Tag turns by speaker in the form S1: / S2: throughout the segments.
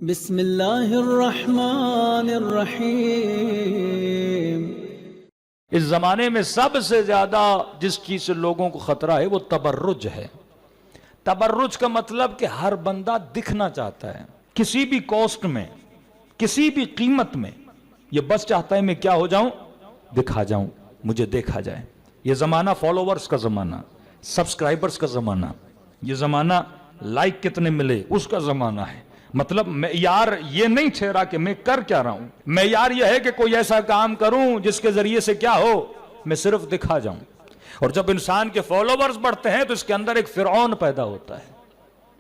S1: بسم اللہ الرحمن الرحیم۔
S2: اس زمانے میں سب سے زیادہ جس چیز سے لوگوں کو خطرہ ہے وہ تبرج ہے۔ تبرج کا مطلب کہ ہر بندہ دکھنا چاہتا ہے کسی بھی کاسٹ میں، کسی بھی قیمت میں، یہ بس چاہتا ہے میں کیا ہو جاؤں، دکھا جاؤں، مجھے دیکھا جائے۔ یہ زمانہ فالوورز کا زمانہ، سبسکرائبرز کا زمانہ، یہ زمانہ لائک کتنے ملے اس کا زمانہ ہے۔ مطلب معیار یہ نہیں ٹھہرا کہ میں کر کیا رہا ہوں، معیار یہ ہے کہ کوئی ایسا کام کروں جس کے ذریعے سے کیا ہو، میں صرف دکھا جاؤں۔ اور جب انسان کے فالوورز بڑھتے ہیں تو اس کے اندر ایک فرعون پیدا ہوتا ہے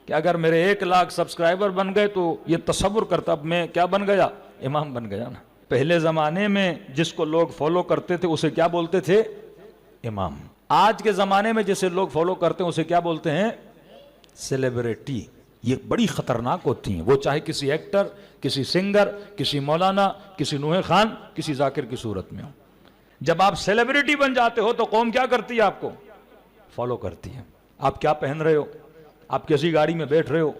S2: کہ اگر میرے 1,00,000 سبسکرائبر بن گئے تو یہ تصور کرتا اب میں کیا بن گیا، امام بن گیا نا۔ پہلے زمانے میں جس کو لوگ فالو کرتے تھے اسے کیا بولتے تھے، امام۔ آج کے زمانے میں جسے لوگ فالو کرتے ہیں اسے کیا بولتے ہیں، سیلیبریٹی۔ یہ بڑی خطرناک ہوتی ہیں، وہ چاہے کسی ایکٹر، کسی سنگر، کسی مولانا، کسی نوح خان، کسی ذاکر کی صورت میں ہو۔ جب آپ سیلیبریٹی بن جاتے ہو تو قوم کیا کرتی ہے، آپ کو فالو کرتی ہے۔ آپ کیا پہن رہے ہو، آپ کیسی گاڑی میں بیٹھ رہے ہو،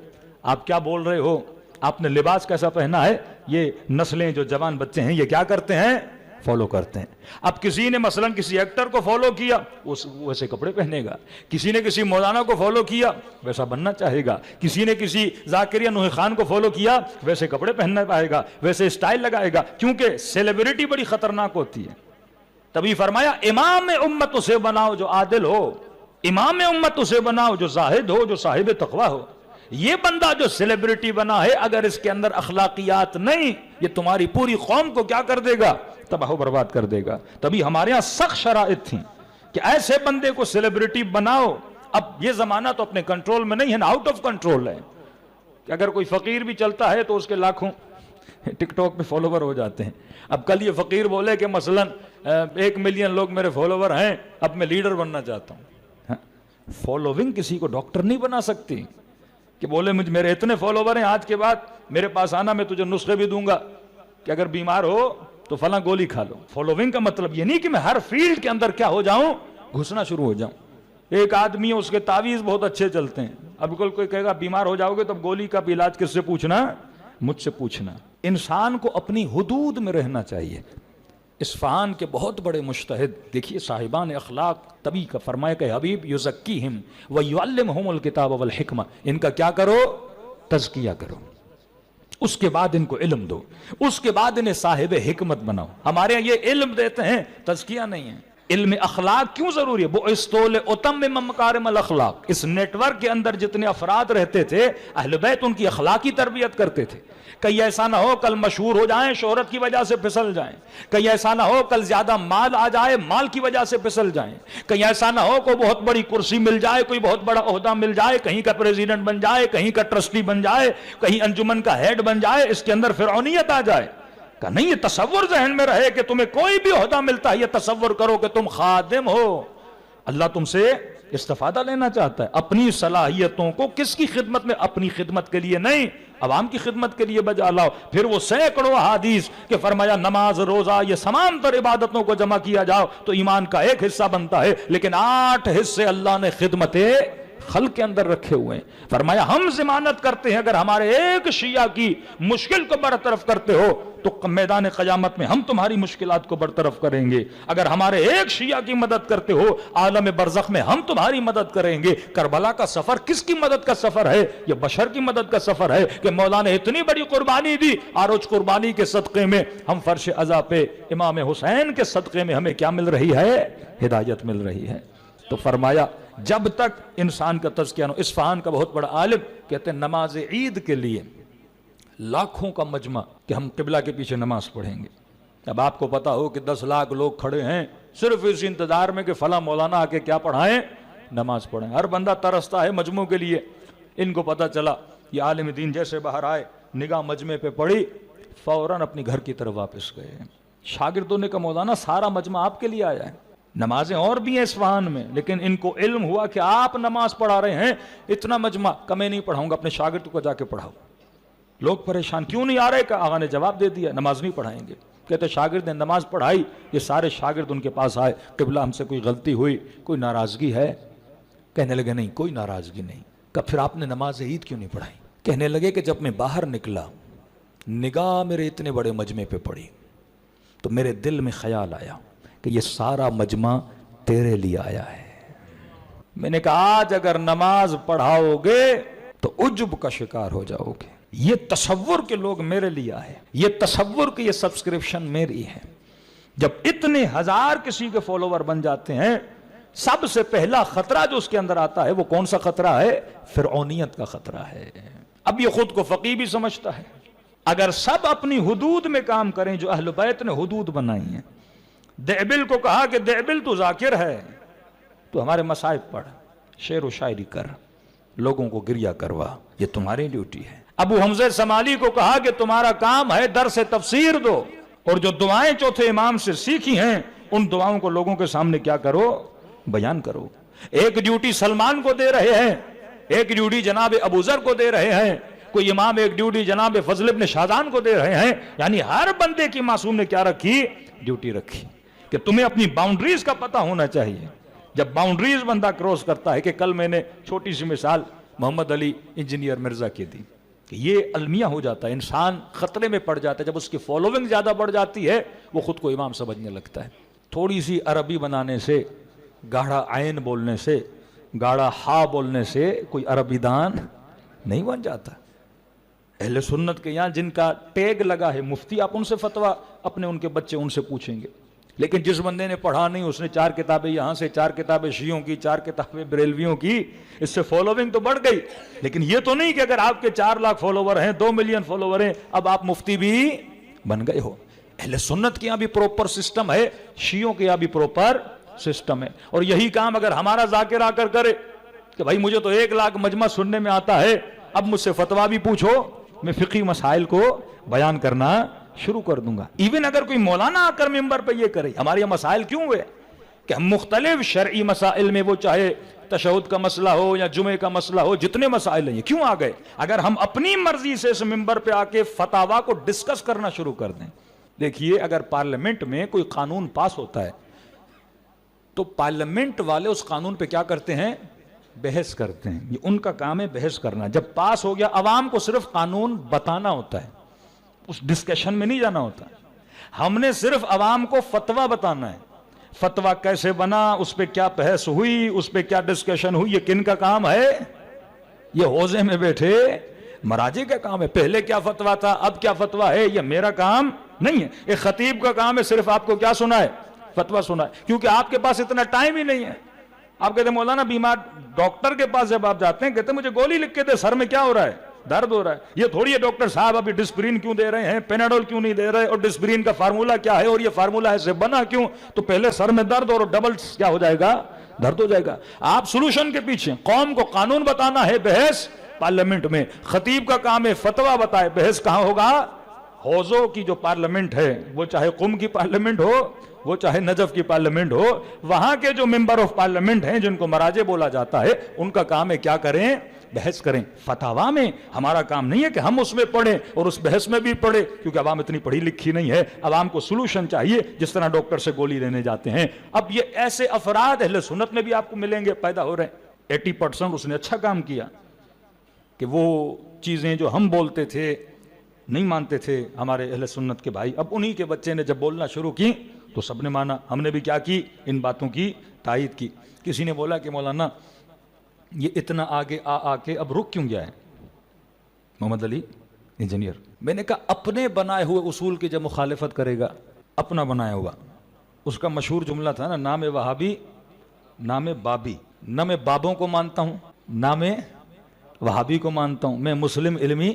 S2: آپ کیا بول رہے ہو، آپ نے لباس کیسا پہنا ہے، یہ نسلیں جو جوان بچے ہیں یہ کیا کرتے ہیں، فالو کرتے ہیں۔ اب کسی نے مثلا کسی ایکٹر کو فالو کیا ویسے کپڑے پہنے گا، کسی نے کسی مولانا کو فالو کیا ویسا بننا چاہے گا، کسی نے کسی ذاکر یا نوح خان کو فالو کیا ویسے کپڑے پہننا پائے گا، ویسے سٹائل لگائے گا، کیونکہ سیلیبریٹی بڑی خطرناک ہوتی ہے۔ تبھی فرمایا امام امت اسے بناؤ جو عادل ہو، امام امت اسے بناؤ جو زاہد ہو، جو صاحب تقوی ہو۔ یہ بندہ جو سیلیبریٹی بنا ہے اگر اس کے اندر اخلاقیات نہیں، یہ تمہاری پوری قوم کو کیا کر دے گا، تباہ و برباد کر دے گا۔ تبھی ہمارے ہاں سخت شرائط تھیں کہ ایسے بندے کو سیلیبریٹی بناؤ۔ اب یہ زمانہ تو اپنے کنٹرول میں نہیں ہے نا، آؤٹ آف کنٹرول ہے کہ اگر کوئی فقیر بھی چلتا ہے تو اس کے لاکھوں ٹک ٹاک پہ فالوور ہو جاتے ہیں۔ اب کل یہ فقیر بولے کہ مثلا 1,000,000 لوگ میرے فالوور ہیں، اب میں لیڈر بننا چاہتا ہوں۔ فالوونگ کسی کو ڈاکٹر نہیں بنا سکتی کہ بولے میرے اتنے فالوور ہیں، آج کے بعد میرے پاس آنا، میں تجھے نسخے بھی دوں گا کہ اگر بیمار ہو تو فلاں گولی کھا لو۔ فالوونگ کا مطلب یہ نہیں کہ میں ہر فیلڈ کے اندر کیا ہو جاؤں، گھسنا شروع ہو جاؤں۔ ایک آدمی اس کے تعویذ بہت اچھے چلتے ہیں، اب کوئی کہے گا بیمار ہو جاؤ گے تو گولی کا بھی علاج کس سے پوچھنا، مجھ سے پوچھنا۔ انسان کو اپنی حدود میں رہنا چاہیے۔ اصفہان کے بہت بڑے مجتہد دیکھیے صاحبان اخلاق، تبھی کا فرمایا کہ حبیب یزکیہم ویعلمہم الکتاب والحکمہ، ان کا کیا کرو، تزکیہ کرو، اس کے بعد ان کو علم دو، اس کے بعد انہیں صاحب حکمت بناؤ۔ ہمارے یہ علم دیتے ہیں، تزکیہ نہیں ہے۔ علم اخلاق کیوں ضروری ہے، بعثتوا لأتمم مکارم الاخلاق۔ اس نیٹ ورک کے اندر جتنے افراد رہتے تھے اہل بیت ان کی اخلاقی تربیت کرتے تھے۔ کہیں ایسا نہ ہو کل مشہور ہو جائیں، شہرت کی وجہ سے پھسل جائیں، کہیں ایسا نہ ہو کل زیادہ مال آ جائے، مال کی وجہ سے پھسل جائیں، کہیں ایسا نہ ہو کوئی بہت بڑی کرسی مل جائے، کوئی بہت بڑا عہدہ مل جائے، کہیں کا پریزیڈنٹ بن جائے، کہیں کا ٹرسٹی بن جائے، کہیں انجمن کا ہیڈ بن جائے، اس کے اندر فرعونیت آ جائے۔ کہ نہیں، یہ تصور ذہن میں رہے کہ تمہیں کوئی بھی عہدہ ملتا ہے یہ تصور کرو کہ تم خادم ہو، اللہ تم سے استفادہ لینا چاہتا ہے۔ اپنی صلاحیتوں کو کس کی خدمت میں، اپنی خدمت کے لیے نہیں، عوام کی خدمت کے لیے بجا لاؤ۔ پھر وہ سینکڑوں احادیث کہ فرمایا نماز، روزہ، یہ تمام تر عبادتوں کو جمع کیا جاؤ تو ایمان کا ایک حصہ بنتا ہے، لیکن 8 حصے اللہ نے خدمت خلق کے اندر رکھے ہوئے ہیں۔ فرمایا ہم ضمانت کرتے ہیں اگر ہمارے ایک شیعہ کی مشکل کو برطرف کرتے ہو تو میدان قیامت میں ہم تمہاری مشکلات کو برطرف کریں گے، اگر ہمارے ایک شیعہ کی مدد کرتے ہو عالم برزخ میں ہم تمہاری مدد کریں گے۔ کربلا کا سفر کس کی مدد کا سفر ہے، یہ بشر کی مدد کا سفر ہے کہ مولا نے اتنی بڑی قربانی دی، اور اس قربانی کے صدقے میں ہم فرش عزا پہ امام حسین کے صدقے میں ہمیں کیا مل رہی ہے، ہدایت مل رہی ہے۔ تو فرمایا جب تک انسان کا تزکیہ نہ ہو۔ اصفہان کا بہت بڑا عالم کہتے ہیں نماز عید کے لیے لاکھوں کا مجمع کہ ہم قبلہ کے پیچھے نماز پڑھیں گے۔ اب آپ کو پتا ہو کہ 10 لاکھ لوگ کھڑے ہیں صرف اس انتظار میں کہ فلاں مولانا آ کے کیا پڑھائیں، نماز پڑھیں۔ ہر بندہ ترستا ہے مجمع کے لیے۔ ان کو پتا چلا یہ عالم دین جیسے باہر آئے، نگاہ مجمع پہ پڑی، فوراً اپنی گھر کی طرف واپس گئے۔ شاگردوں نے کہا مولانا سارا مجمع آپ کے لیے آیا ہے، نمازیں اور بھی ہیں اصفہان میں، لیکن ان کو علم ہوا کہ آپ نماز پڑھا رہے ہیں، اتنا مجمع کہ میں نہیں پڑھاؤں گا، اپنے شاگرد کو جا کے پڑھاؤ۔ لوگ پریشان کیوں نہیں آ رہے، کہ آغا نے جواب دے دیا نماز نہیں پڑھائیں گے۔ کہتے شاگرد نے نماز پڑھائی، یہ سارے شاگرد ان کے پاس آئے، قبلہ ہم سے کوئی غلطی ہوئی، کوئی ناراضگی ہے؟ کہنے لگے نہیں کوئی ناراضگی نہیں۔ کہ پھر آپ نے نماز عید کیوں نہیں پڑھائی؟ کہنے لگے کہ جب میں باہر نکلا نگاہ میرے اتنے بڑے مجمع پہ پڑی تو میرے دل میں خیال آیا کہ یہ سارا مجمع تیرے لیے آیا ہے. میں نے کہا آج اگر نماز پڑھاؤ گے تو عجب کا شکار ہو جاؤ گے. یہ تصور کہ لوگ میرے لیے آئے, یہ تصور کہ یہ سبسکرپشن میری ہے. جب اتنے ہزار کسی کے فالوور بن جاتے ہیں, سب سے پہلا خطرہ جو اس کے اندر آتا ہے وہ کون سا خطرہ ہے؟ فرعونیت کا خطرہ ہے. اب یہ خود کو فقیہ بھی سمجھتا ہے. اگر سب اپنی حدود میں کام کریں جو اہل بیت نے حدود بنائی ہیں. دعبل کو کہا کہ دعبل تو ذاکر ہے, تو ہمارے مصائب پڑھ, شعر و شاعری کر, لوگوں کو گریہ کروا, یہ تمہاری ڈیوٹی ہے. ابو حمزہ سمالی کو کہا کہ تمہارا کام ہے درس تفسیر دو, اور جو دعائیں چوتھے امام سے سیکھی ہیں ان دعاؤں کو لوگوں کے سامنے کیا کرو؟ بیان کرو. ایک ڈیوٹی سلمان کو دے رہے ہیں, ایک ڈیوٹی جناب ابو ذر کو دے رہے ہیں, کوئی امام ایک ڈیوٹی جناب فضل ابن شاذان کو دے رہے ہیں. یعنی ہر بندے کی معصوم نے کیا رکھی؟ ڈیوٹی رکھی کہ تمہیں اپنی باؤنڈریز کا پتہ ہونا چاہیے. جب باؤنڈریز بندہ کراس کرتا ہے, کہ کل میں نے چھوٹی سی مثال محمد علی انجینئر مرزا کی دی کہ یہ المیہ ہو جاتا ہے, انسان خطرے میں پڑ جاتا ہے. جب اس کی فالوونگ زیادہ بڑھ جاتی ہے وہ خود کو امام سمجھنے لگتا ہے. تھوڑی سی عربی بنانے سے, گاڑھا عین بولنے سے, گاڑھا ہا بولنے سے کوئی عربی دان نہیں بن جاتا. اہل سنت کے یہاں جن کا ٹیگ لگا ہے مفتی, آپ ان سے فتویٰ اپنے ان کے بچے ان سے پوچھیں گے. لیکن جس بندے نے پڑھا نہیں, اس نے 4 کتابیں یہاں سے, 4 کتابیں شیعوں کی, 4 کتابیں بریلویوں کی, اس سے فالوونگ تو بڑھ گئی. لیکن یہ تو نہیں کہ اگر آپ کے 4 لاکھ فالوور ہیں, 2 ملین فالوور ہیں, اب آپ مفتی بھی بن گئے ہو. اہل سنت کے یہاں بھی پروپر سسٹم ہے, شیعوں کے یہاں بھی پروپر سسٹم ہے. اور یہی کام اگر ہمارا ذاکر آ کر کرے کہ بھائی مجھے تو 1 لاکھ مجمع سننے میں آتا ہے, اب مجھ سے فتویٰ بھی پوچھو, میں فقہی مسائل کو بیان کرنا شروع کر دوں گا. ایون اگر کوئی مولانا آ کر ممبر پہ یہ کرے, ہمارے یہ مسائل کیوں ہوئے کہ ہم مختلف شرعی مسائل میں, وہ چاہے تشہد کا مسئلہ ہو یا جمعے کا مسئلہ ہو, جتنے مسائل ہیں یہ کیوں آ گئے؟ اگر ہم اپنی مرضی سے اس ممبر پہ آ کے فتاوا کو ڈسکس کرنا شروع کر دیں. دیکھیے اگر پارلیمنٹ میں کوئی قانون پاس ہوتا ہے تو پارلیمنٹ والے اس قانون پہ کیا کرتے ہیں؟ بحث کرتے ہیں. یہ ان کا کام ہے بحث کرنا. جب پاس ہو گیا, عوام کو صرف قانون بتانا ہوتا ہے, اس ڈسکشن میں نہیں جانا ہوتا. ہم نے صرف عوام کو فتویٰ بتانا ہے. فتویٰ کیسے بنا, اس پہ کیا بحث ہوئی, اس پہ کیا ڈسکشن ہوئی, یہ کن کا کام ہے؟ یہ حوضے میں بیٹھے مراجع کا کام ہے. پہلے کیا فتویٰ تھا, اب کیا فتویٰ ہے, یہ میرا کام نہیں ہے. ایک خطیب کا کام ہے صرف آپ کو کیا سنا ہے؟ فتویٰ سنا ہے. کیونکہ آپ کے پاس اتنا ٹائم ہی نہیں ہے. آپ کہتے ہیں مولانا بیمار ڈاکٹر کے پاس جب آپ جاتے ہیں, کہتے ہیں مجھے گولی لکھ کے دے, سر میں کیا ہو رہا ہے, درد ہو رہا ہے. یہ تھوڑی ہے ڈاکٹر صاحب ابھی ڈسپرین کیوں دے رہے ہیں, پیناڈول کیوں نہیں دے رہے, اور ڈسپرین کا فارمولا کیا ہے, اور یہ فارمولا ایسے بنا کیوں, تو پہلے سر میں درد اور ڈبل کیا ہو جائے گا, درد ہو جائے گا. آپ سولوشن کے پیچھے. قوم کو قانون بتانا ہے, بحث پارلیمنٹ میں. خطیب کا کام ہے فتویٰ بتائے, بحث کہاں ہوگا؟ حوضوں کی جو پارلیمنٹ ہے, وہ چاہے قم کی پارلیمنٹ ہو, وہ چاہے نجف کی پارلیمنٹ ہو, وہاں کے جو ممبر آف پارلیمنٹ ہیں جن کو مراجع بولا جاتا ہے, ان کا کام ہے کیا کریں؟ بحث کریں. فتاوا میں ہمارا کام نہیں ہے کہ ہم اس میں پڑھیں اور اس بحث میں بھی پڑھیں, کیونکہ عوام اتنی پڑھی لکھی نہیں ہے. عوام کو سولوشن چاہیے, جس طرح ڈاکٹر سے گولی لینے جاتے ہیں. اب یہ ایسے افراد اہل سنت میں بھی آپ کو ملیں گے, پیدا ہو رہے ہیں. 80% اس نے اچھا کام کیا کہ وہ چیزیں جو ہم بولتے تھے نہیں مانتے تھے ہمارے اہل سنت کے بھائی, اب انہی کے بچے نے جب بولنا شروع کی تو سب نے مانا. ہم نے بھی کیا کی, ان باتوں کی تائید کی. کسی نے بولا کہ مولانا یہ اتنا آگے آ کے اب رک کیوں گیا ہے محمد علی انجینئر؟ میں نے کہا اپنے بنائے ہوئے اصول کی جب مخالفت کرے گا, اپنا بنایا ہوا, اس کا مشہور جملہ تھا نا, نام وہابی نام بابی. نہ میں بابوں کو مانتا ہوں, نہ میں وہابی کو مانتا ہوں. میں مسلم علمی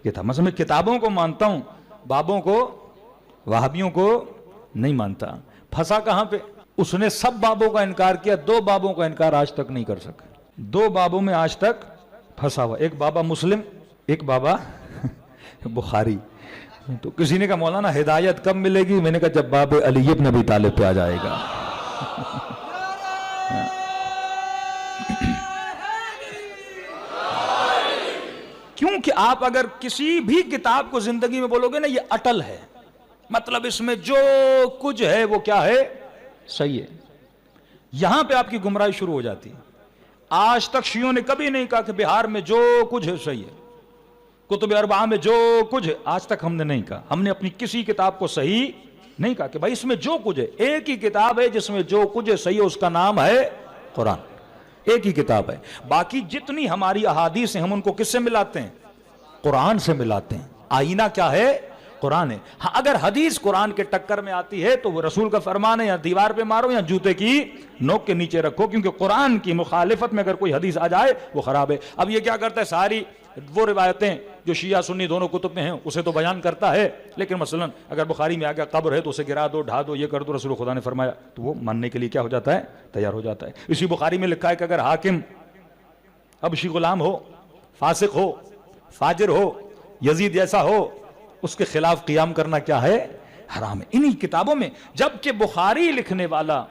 S2: یہ تھا. مثلا میں کتابوں کو مانتا ہوں, بابوں کو وہابیوں کو نہیں مانتا. پھنسا کہاں پہ؟ اس نے سب بابوں کا انکار کیا, 2 بابوں کا انکار آج تک نہیں کر سکا. 2 بابوں میں آج تک پھنسا ہوا, ایک بابا مسلم, ایک بابا بخاری. تو کسی نے کہا مولانا ہدایت کب ملے گی؟ میں نے کہا جب باب علی ابن ابی طالب پہ آ جائے گا. کیونکہ آپ اگر کسی بھی کتاب کو زندگی میں بولو گے نا یہ اٹل ہے, مطلب اس میں جو کچھ ہے وہ کیا ہے, صحیح ہے, یہاں پہ آپ کی گمراہی شروع ہو جاتی ہے. آج تک شیعوں نے کبھی نہیں کہا کہ بہار میں جو کچھ ہے صحیح ہے. کتب اربعہ میں جو کچھ ہے آج تک ہم نے نہیں کہا، ہم نے اپنی کسی کتاب کو صحیح نہیں کہا کہ بھائی اس میں جو کچھ ہے، ایک ہی کتاب ہے جس میں جو کچھ ہے صحیح ہے، اس کا نام ہے قرآن، ایک ہی کتاب ہے۔ باقی جتنی ہماری احادیث ہیں ہم ان کو کس سے ملاتے ہیں؟ قرآن سے ملاتے ہیں۔ آئینہ کیا ہے؟ قرآن ہے۔ ہاں اگر حدیث قرآن کے ٹکر میں آتی ہے تو وہ رسول کا فرمان ہے، یا دیوار پہ مارو یا جوتے کی نوک کے نیچے رکھو، کیونکہ قرآن کی مخالفت میں اگر کوئی حدیث آ جائے وہ خراب ہے۔ اب یہ کیا کرتا ہے، ساری وہ روایتیں جو شیعہ سنی دونوں کتب میں ہیں اسے تو بیان کرتا ہے، لیکن مثلا اگر بخاری میں آ گیا قبر ہے تو اسے گرا دو، ڈھا دو، یہ کر دو، رسول خدا نے فرمایا، تو وہ ماننے کے لیے کیا ہو جاتا ہے؟ تیار ہو جاتا ہے۔ اسی بخاری میں لکھا ہے کہ اگر حاکم حبشی غلام ہو، فاسق ہو، فاجر ہو، یزید جیسا ہو، اس کے خلاف قیام کرنا کیا ہے؟ حرام ہے۔ انہی کتابوں میں، جبکہ بخاری لکھنے والا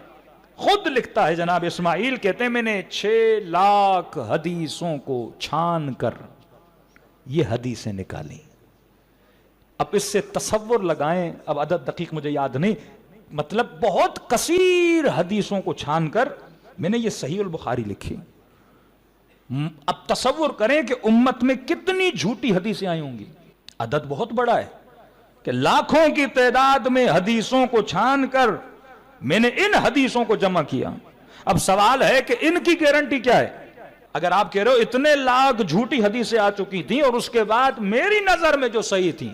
S2: خود لکھتا ہے، جناب اسماعیل کہتے ہیں میں نے 6 لاکھ حدیثوں کو چھان کر یہ حدیثیں نکالی۔ اب اس سے تصور لگائیں، اب عدد دقیق مجھے یاد نہیں، مطلب بہت کثیر حدیثوں کو چھان کر میں نے یہ صحیح البخاری لکھی۔ اب تصور کریں کہ امت میں کتنی جھوٹی حدیثیں آئی ہوں گی، عدد بہت بڑا ہے کہ لاکھوں کی تعداد میں حدیثوں کو چھان کر میں نے ان حدیثوں کو جمع کیا۔ اب سوال ہے کہ ان کی گارنٹی کیا ہے؟ اگر آپ کہہ رہے ہو اتنے لاکھ جھوٹی حدیثیں آ چکی تھیں اور اس کے بعد میری نظر میں جو صحیح تھیں،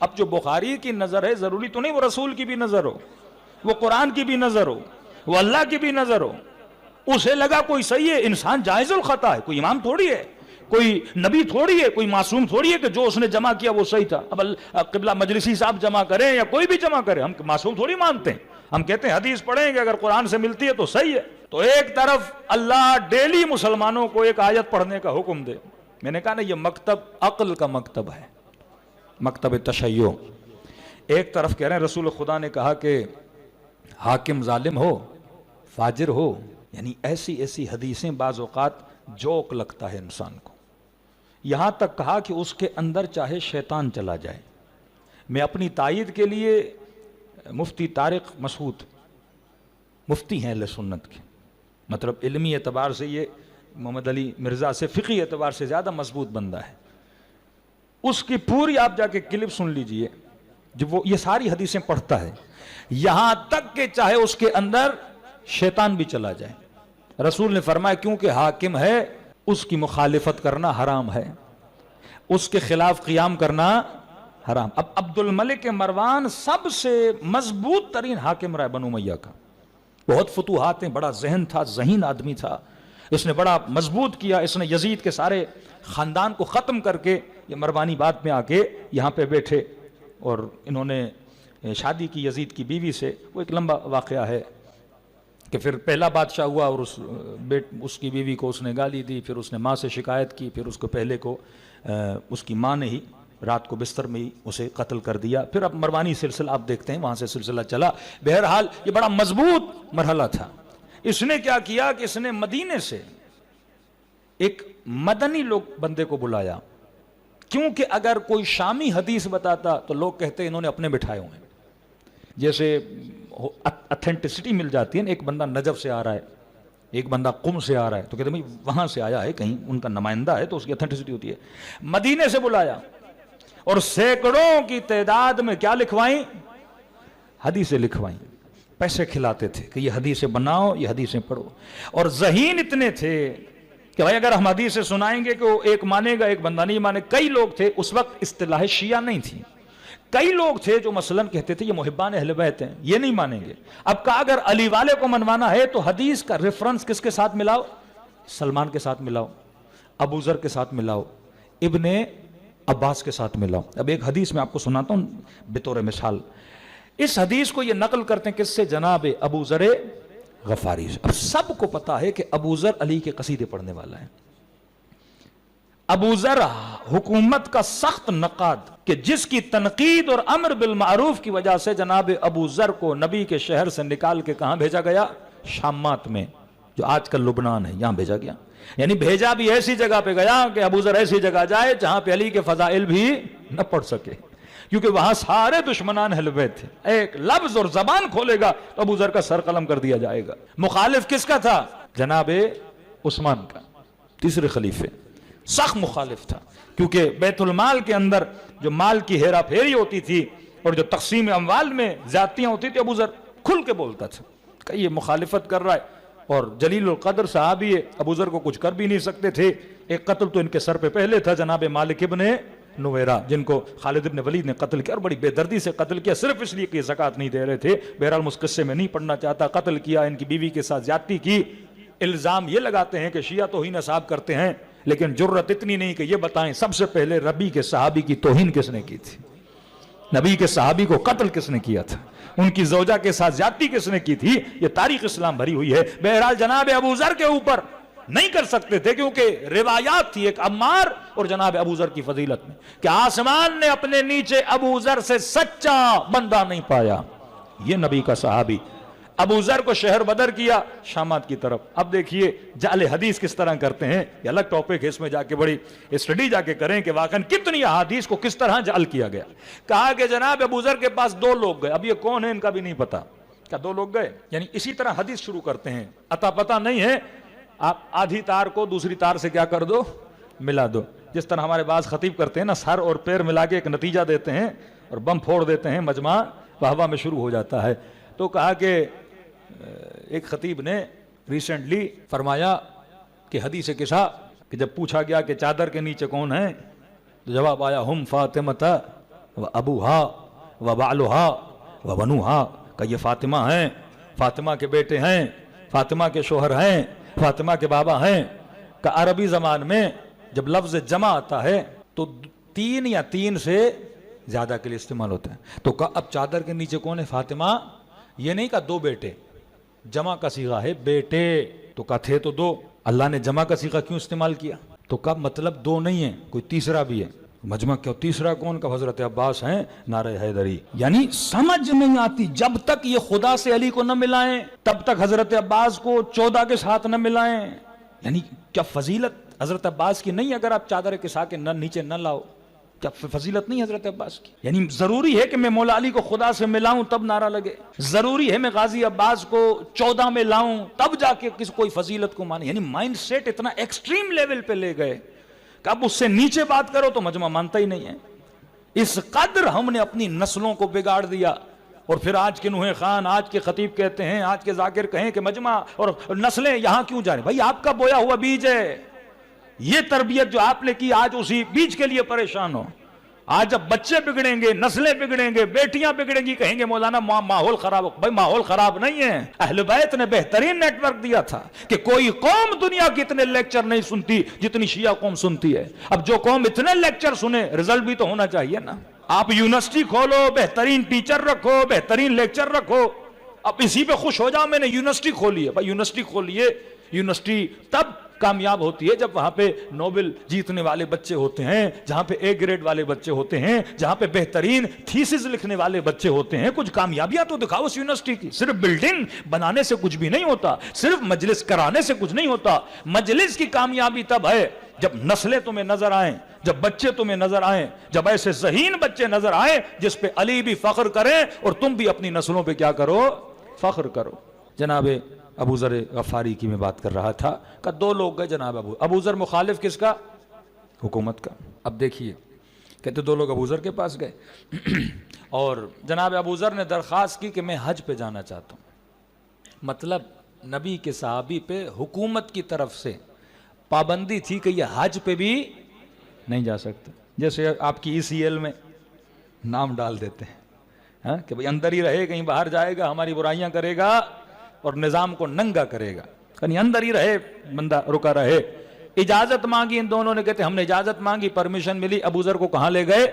S2: اب جو بخاری کی نظر ہے ضروری تو نہیں وہ رسول کی بھی نظر ہو، وہ قرآن کی بھی نظر ہو، وہ اللہ کی بھی نظر ہو، اسے لگا کوئی صحیح ہے۔ انسان جائز الخطا ہے، کوئی امام تھوڑی ہے، کوئی نبی تھوڑی ہے، کوئی معصوم تھوڑی ہے کہ جو اس نے جمع کیا وہ صحیح تھا۔ اب قبلہ مجلسی صاحب جمع کریں یا کوئی بھی جمع کرے، ہم معصوم تھوڑی مانتے ہیں، ہم کہتے ہیں حدیث پڑھیں گے اگر قرآن سے ملتی ہے تو صحیح ہے۔ تو ایک طرف اللہ ڈیلی مسلمانوں کو ایک آیت پڑھنے کا حکم دے، میں نے کہا نا یہ مکتب عقل کا مکتب ہے، مکتب تشیع۔ ایک طرف کہہ رہے ہیں رسول خدا نے کہا کہ حاکم ظالم ہو، فاجر ہو، یعنی ایسی ایسی حدیثیں بعض اوقات جوک لگتا ہے انسان کو، یہاں تک کہا کہ اس کے اندر چاہے شیطان چلا جائے۔ میں اپنی تائید کے لیے مفتی طارق مسعود، مفتی ہیں اہل سنت کے، مطلب علمی اعتبار سے یہ محمد علی مرزا سے فقہی اعتبار سے زیادہ مضبوط بندہ ہے، اس کی پوری آپ جا کے کلپ سن لیجئے، جب وہ یہ ساری حدیثیں پڑھتا ہے، یہاں تک کہ چاہے اس کے اندر شیطان بھی چلا جائے، رسول نے فرمایا کیونکہ حاکم ہے اس کی مخالفت کرنا حرام ہے، اس کے خلاف قیام کرنا حرام۔ اب عبد الملک مروان سب سے مضبوط ترین حاکم رہا بنو امیہ کا، بہت فتوحات ہیں، بڑا ذہن تھا، ذہین آدمی تھا، اس نے بڑا مضبوط کیا، اس نے یزید کے سارے خاندان کو ختم کر کے یہ مروانی بات میں آ کے یہاں پہ بیٹھے، اور انہوں نے شادی کی یزید کی بیوی سے، وہ ایک لمبا واقعہ ہے کہ پھر پہلا بادشاہ ہوا اور اس کی بیوی کو اس نے گالی دی، پھر اس نے ماں سے شکایت کی، پھر اس کو پہلے کو اس کی ماں نے ہی رات کو بستر میں ہی اسے قتل کر دیا، پھر اب مروانی سلسلہ آپ دیکھتے ہیں وہاں سے سلسلہ چلا۔ بہرحال یہ بڑا مضبوط مرحلہ تھا۔ اس نے کیا کیا کہ اس نے مدینے سے ایک مدنی لوگ بندے کو بلایا، کیونکہ اگر کوئی شامی حدیث بتاتا تو لوگ کہتے انہوں نے اپنے بٹھائے ہوئے ہیں، جیسے اتھینٹسٹی مل جاتی ہے، ایک بندہ نجف سے آ رہا ہے، ایک بندہ قم سے آ رہا ہے، تو کہتے ہیں بھائی وہاں سے آیا ہے، کہیں ان کا نمائندہ ہے تو اس کی اتھینٹسٹی ہوتی ہے۔ مدینے سے بلایا اور سینکڑوں کی تعداد میں کیا لکھوائیں؟ حدیثیں لکھوائیں، پیسے کھلاتے تھے کہ یہ حدیثیں بناؤ، یہ حدیثیں پڑھو، اور ذہین اتنے تھے کہ بھائی اگر ہم حدیثیں سنائیں گے کہ وہ ایک مانے گا ایک بندہ نہیں مانے۔ کئی لوگ تھے، اس وقت اصطلاح شیعہ نہیں تھی، کئی لوگ تھے جو مثلا کہتے تھے یہ محبان اہل بیت ہیں، یہ نہیں مانیں گے۔ اب کہا اگر علی والے کو منوانا ہے تو حدیث کا ریفرنس کس کے ساتھ ملاؤ؟ سلمان کے ساتھ ملاؤ، ابو ذر کے ساتھ ملاؤ، ابن عباس کے ساتھ ملاؤ۔ اب ایک حدیث میں آپ کو سناتا ہوں بطور مثال، اس حدیث کو یہ نقل کرتے ہیں کس سے؟ جناب ابو ذر غفاری سے۔ اب سب کو پتا ہے کہ ابو ذر علی کے قصیدے پڑھنے والا ہے، ابو ذر حکومت کا سخت نقاد، کہ جس کی تنقید اور امر بالمعروف کی وجہ سے جناب ابو ذر کو نبی کے شہر سے نکال کے کہاں بھیجا گیا؟ شامات میں، جو آج کل لبنان ہے، یہاں بھیجا گیا۔ یعنی بھیجا بھی ایسی جگہ پہ گیا کہ ابو ذر ایسی جگہ جائے جہاں پہ علی کے فضائل بھی نہ پڑھ سکے، کیونکہ وہاں سارے دشمنان اہل بیت تھے، ایک لفظ اور زبان کھولے گا تو ابو ذر کا سر قلم کر دیا جائے گا۔ مخالف کس کا تھا؟ جناب عثمان کا، تیسرے خلیفے سخت مخالف تھا، کیونکہ بیت المال کے اندر جو مال کی ہیرا پھیری ہوتی تھی اور جو تقسیم اموال میں زیادتیاں ہوتی تھی، ابو ذر کھل کے بولتا تھا کہ یہ مخالفت کر رہا ہے، اور جلیل القدر صحابی ہے، ابو ذر کو کچھ کر بھی نہیں سکتے تھے۔ ایک قتل تو ان کے سر پہ پہلے تھا، جناب مالک ابن نویرہ، جن کو خالد ابن ولید نے قتل کیا اور بڑی بے دردی سے قتل کیا، صرف اس لیے کہ زکوٰۃ نہیں دے رہے تھے۔ بہرحال اس قصے میں نہیں پڑھنا چاہتا، قتل کیا، ان کی بیوی کے ساتھ زیادتی کی۔ الزام یہ لگاتے ہیں کہ شیعہ توہین نساب کرتے ہیں، لیکن جرت اتنی نہیں کہ یہ بتائیں سب سے پہلے نبی کے صحابی کی توہین کس نے کی تھی، نبی کے صحابی کو قتل کس نے کیا تھا، ان کی زوجہ کے ساتھ زیادتی کس نے کی تھی، یہ تاریخ اسلام بھری ہوئی ہے۔ بہرحال جناب ابو ذر کے اوپر نہیں کر سکتے تھے، کیونکہ روایات تھی ایک عمار اور جناب ابو ذر کی فضیلت میں کہ آسمان نے اپنے نیچے ابو ذر سے سچا بندہ نہیں پایا، یہ نبی کا صحابی۔ ابو ذر کو شہر بدر کیا شامات کی طرف۔ اب دیکھیے جعل حدیث کس طرح کرتے ہیں، یہ الگ ٹاپک ہے، اس میں جا کے بڑی اسٹڈی جا کے کریں کہ واقعاً کتنی احادیث کو کس طرح جعل کیا گیا۔ کہا کہ جناب ابو ذر کے پاس دو لوگ گئے، اب یہ کون ہے ان کا بھی نہیں پتا، کیا دو لوگ گئے، یعنی اسی طرح حدیث شروع کرتے ہیں، اتا پتا نہیں ہے، آپ آدھی تار کو دوسری تار سے کیا کر دو، ملا دو، جس طرح ہمارے بعض خطیب کرتے ہیں نا، سر اور پیر ملا کے ایک نتیجہ دیتے ہیں اور بم پھوڑ دیتے ہیں، مجمع ہوا میں شروع ہو جاتا ہے۔ تو کہا کہ ایک خطیب نے ریسنٹلی فرمایا کہ حدیث قصہ کہ جب پوچھا گیا کہ چادر کے نیچے کون ہے، تو جواب آیا ہم فاطمہ و ابوہا و بالہا و بنوہا، کہ یہ فاطمہ ہیں، فاطمہ کے بیٹے ہیں، فاطمہ کے شوہر ہیں، فاطمہ کے بابا ہیں۔ کہ عربی زبان میں جب لفظ جمع آتا ہے تو تین یا تین سے زیادہ کے لیے استعمال ہوتا ہے، تو کہ اب چادر کے نیچے کون ہے، فاطمہ، یہ نہیں کہا دو بیٹے، جمع کا صیغہ ہے بیٹے، تو کہا تھے تو دو، اللہ نے جمع کا صیغہ کیوں استعمال کیا، تو کہا مطلب دو نہیں ہے، کوئی تیسرا بھی ہے، مجمع کیا تیسرا کون، کا حضرت عباس ہیں نعرہ حیدری۔ یعنی سمجھ نہیں آتی، جب تک یہ خدا سے علی کو نہ ملائیں تب تک حضرت عباس کو 14 کے ساتھ نہ ملائیں، یعنی کیا فضیلت حضرت عباس کی نہیں اگر آپ چادر کسا کے نیچے نہ لاؤ، کیا فضیلت نہیں حضرت عباس کی؟ یعنی ضروری ہے کہ میں مولا علی کو خدا سے ملاؤں تب نعرہ لگے، ضروری ہے میں غازی عباس کو 14 میں لاؤں تب جا کے کوئی فضیلت کو مانے، یعنی مائنڈ سیٹ اتنا ایکسٹریم لیول پہ لے گئے کہ اب اس سے نیچے بات کرو تو مجمع مانتا ہی نہیں ہے۔ اس قدر ہم نے اپنی نسلوں کو بگاڑ دیا، اور پھر آج کے نوح خان، آج کے خطیب کہتے ہیں، آج کے ذاکر کہیں کہ مجمع اور نسلیں یہاں کیوں جا رہے ہیں؟ بھائی آپ کا بویا ہوا بیج ہے، یہ تربیت جو آپ نے کی آج اسی بیج کے لیے پریشان ہو۔ آج جب بچے بگڑیں گے، نسلیں بگڑیں گے، بیٹیاں بگڑیں گی، کہیں گے مولانا ماحول خراب ہو۔ بھائی ماحول خراب نہیں ہے، اہل بیت نے بہترین نیٹ ورک دیا تھا کہ کوئی قوم دنیا کی اتنے لیکچر نہیں سنتی جتنی شیعہ قوم سنتی ہے۔ اب جو قوم اتنے لیکچر سنے، رزلٹ بھی تو ہونا چاہیے نا۔ آپ یونیورسٹی کھولو، بہترین ٹیچر رکھو، بہترین لیکچر رکھو، اب اسی پہ خوش ہو جاؤ میں نے یونیورسٹی کھولی ہے۔ بھائی یونیورسٹی کھولیے، یونیورسٹی تب کامیاب ہوتی ہے جب وہاں پہ نوبل جیتنے والے بچے ہوتے ہیں، جہاں پہ اے گریڈ والے بچے ہوتے ہیں، جہاں پہ بہترین تھیسز لکھنے والے بچے ہوتے ہیں۔ کچھ کامیابیاں تو دکھاؤ اس یونیورسٹی کی۔ صرف بلڈنگ بنانے سے کچھ بھی نہیں ہوتا، صرف مجلس کرانے سے کچھ نہیں ہوتا۔ مجلس کی کامیابی تب ہے جب نسلیں تمہیں نظر آئیں، جب بچے تمہیں نظر آئیں، جب ایسے ذہین بچے نظر آئیں جس پہ علی بھی فخر کریں اور تم بھی اپنی نسلوں پہ کیا کرو، فخر کرو۔ جناب ابو ذر غفاری کی میں بات کر رہا تھا کہ دو لوگ گئے جناب ابو ذر مخالف کس کا، حکومت کا۔ اب دیکھیے کہتے دو لوگ ابو ذر کے پاس گئے اور جناب ابو ذر نے درخواست کی کہ میں حج پہ جانا چاہتا ہوں۔ مطلب نبی کے صحابی پہ حکومت کی طرف سے پابندی تھی کہ یہ حج پہ بھی نہیں جا سکتا، جیسے آپ کی ECL میں نام ڈال دیتے ہیں کہ بھئی اندر ہی رہے، کہیں باہر جائے گا ہماری برائیاں کرے گا اور نظام کو ننگا کرے گا، یعنی اندر ہی رہے بندہ، رکا رہے۔ اجازت مانگی ان دونوں نے، کہتے ہم نے اجازت مانگی، پرمیشن ملی، ابو ذر کو کہاں لے گئے،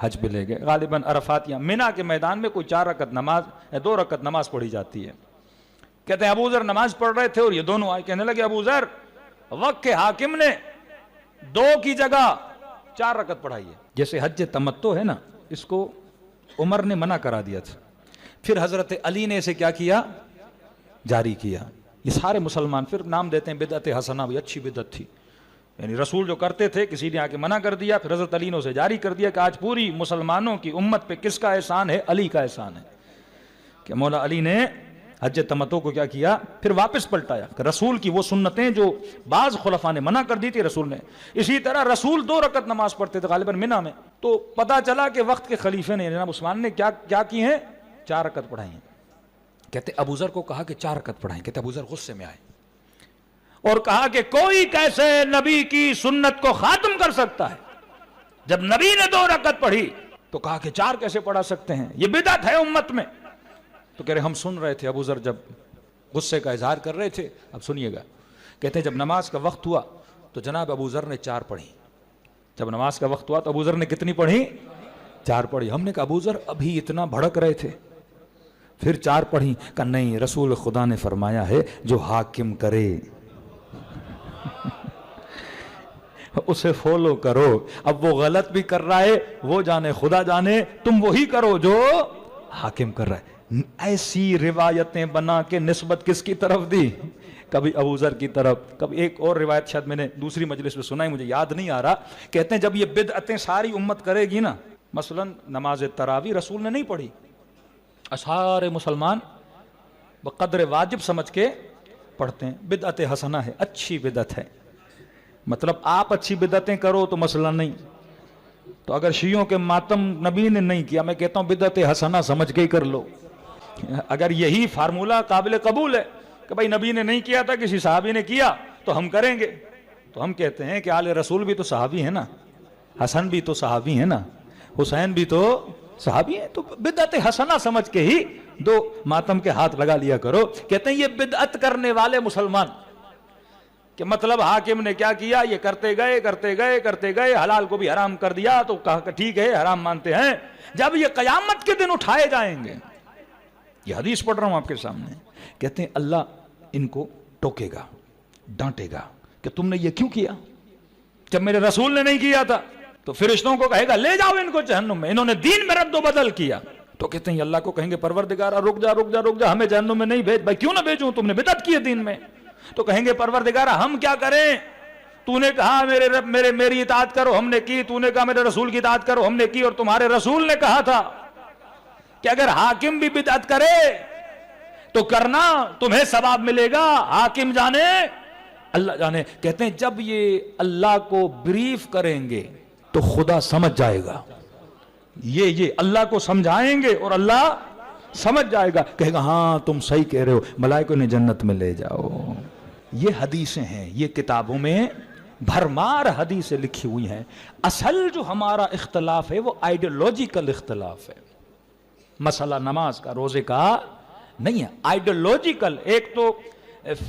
S2: حج پہ لے گئے۔ غالباً عرفات یا منی کے میدان میں کوئی 4 رکعت نماز، 2 رکعت نماز پڑھی جاتی ہے۔ کہتے ہیں ابو ذر نماز پڑھ رہے تھے اور یہ دونوں آئے، کہنے لگے ابو ذر وقت کے حاکم نے 2 کی جگہ 4 رکعت پڑھائی ہے۔ جیسے حج تمتع ہے نا، اس کو عمر نے منع کرا دیا تھا، پھر حضرت علی نے اسے کیا کیا، جاری کیا۔ یہ سارے مسلمان پھر نام دیتے ہیں بدعت حسنہ، بھی اچھی بدعت تھی، یعنی رسول جو کرتے تھے کسی نے آ کے منع کر دیا، پھر حضرت علی نے اسے جاری کر دیا کہ آج پوری مسلمانوں کی امت پہ کس کا احسان ہے، علی کا احسان ہے کہ مولا علی نے حج تمتع کو کیا کیا؟ پھر واپس پلٹایا کہ رسول کی وہ سنتیں جو بعض خلفاء نے منع کر دی تھی رسول نے. اسی طرح رسول 2 رکعت نماز پڑھتے تھے غالباً منی میں. تو پتا چلا کہ وقت کے خلیفے نے جناب عثمان نے کیا کی ہیں؟ 4 رکعت پڑھائی ہیں. کہتے ابو ذر کو کہا کہ 4 رکعت پڑھائیں. کہتے ابو ذر غصے میں آئے اور کہا کہ کوئی کیسے نبی کی سنت کو ختم کر سکتا ہے؟ جب نبی نے 2 رکعت پڑھی تو کہا کہ 4 کیسے پڑھا سکتے ہیں؟ یہ بدعت ہے امت میں. تو کہہ رہے ہم سن رہے تھے ابو ذر جب غصے کا اظہار کر رہے تھے. اب سنیے گا. کہتے ہیں جب نماز کا وقت ہوا تو جناب ابو ذر نے 4 پڑھی. جب نماز کا وقت ہوا تو ابو ذر نے کتنی پڑھی؟ 4 پڑھی. ہم نے کہا ابو ذر ابھی اتنا بھڑک رہے تھے پھر 4 پڑھی. کہا نہیں، رسول خدا نے فرمایا ہے جو حاکم کرے اسے فالو کرو. اب وہ غلط بھی کر رہا ہے، وہ جانے خدا جانے، تم وہی کرو جو حاکم کر رہا ہے. ایسی روایتیں بنا کے نسبت کس کی طرف دی؟ کبھی ابو ذر کی طرف. کبھی ایک اور روایت شاید میں نے دوسری مجلس میں سنا ہے، مجھے یاد نہیں آ رہا. کہتے ہیں جب یہ بدعتیں ساری امت کرے گی نا، مثلا نماز تراویح رسول نے نہیں پڑھی، سارے مسلمان بقدر واجب سمجھ کے پڑھتے ہیں. بدعت حسنہ ہے، اچھی بدعت ہے. مطلب آپ اچھی بدعتیں کرو تو مسئلہ نہیں. تو اگر شیعوں کے ماتم نبی نے نہیں کیا، میں کہتا ہوں بدعت حسنہ سمجھ کے ہی کر لو. اگر یہی فارمولہ قابل قبول ہے کہ بھائی نبی نے نہیں کیا تھا، کسی صحابی نے کیا تو ہم کریں گے، تو ہم کہتے ہیں کہ آل رسول بھی تو صحابی ہیں نا، حسن بھی تو صحابی ہیں نا، حسین بھی تو صحابی ہیں. تو بدعت حسنہ سمجھ کے ہی 2 ماتم کے ہاتھ لگا لیا کرو. کہتے ہیں یہ بدعت کرنے والے مسلمان کہ مطلب حاکم نے کیا کیا، یہ کرتے گئے حلال کو بھی حرام کر دیا تو کہا کہ ٹھیک ہے حرام مانتے ہیں. جب یہ قیامت کے دن اٹھائے جائیں گے، یہ حدیث پڑھ رہا ہوں آپ کے سامنے، کہتے ہیں اللہ ان کو ٹوکے گا، ڈانٹے گا کہ تم نے یہ کیوں کیا جب میرے رسول نے نہیں کیا تھا. تو فرشتوں کو کہے گا لے جاؤ ان کو جہنم میں، انہوں نے دین میں رد و بدل کیا. تو کہتے ہیں اللہ کو کہیں گے پروردگارہ رک جا ہمیں جہنم میں نہیں بھیج. بھائی کیوں نہ بھیجوں، تم نے بدعت کی ہے دین میں. تو کہیں گے پروردگارہ ہم کیا کریں، تو نے کہا میری اطاعت کرو، ہم نے کی. تو نے کہا میرے رسول کی اطاعت کرو، ہم نے کی. اور تمہارے رسول نے کہا تھا کہ اگر حاکم بھی بدعت کرے تو کرنا، تمہیں ثواب ملے گا، حاکم جانے اللہ جانے. کہتے ہیں جب یہ اللہ کو بریف کریں گے تو خدا سمجھ جائے گا. یہ اللہ کو سمجھائیں گے اور اللہ سمجھ جائے گا، کہے گا ہاں تم صحیح کہہ رہے ہو، ملائکوں نے جنت میں لے جاؤ. یہ حدیثیں ہیں، یہ کتابوں میں بھرمار حدیثیں لکھی ہوئی ہیں. اصل جو ہمارا اختلاف ہے وہ آئیڈیالوجیکل اختلاف ہے. مسئلہ نماز کا، روزے کا نہیں ہے، آئیڈیالوجیکل. ایک تو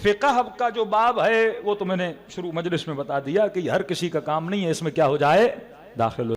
S2: فقہ کا جو باب ہے وہ تو میں نے شروع مجلس میں بتا دیا کہ یہ ہر کسی کا کام نہیں ہے، اس میں کیا ہو جائے داخل ہو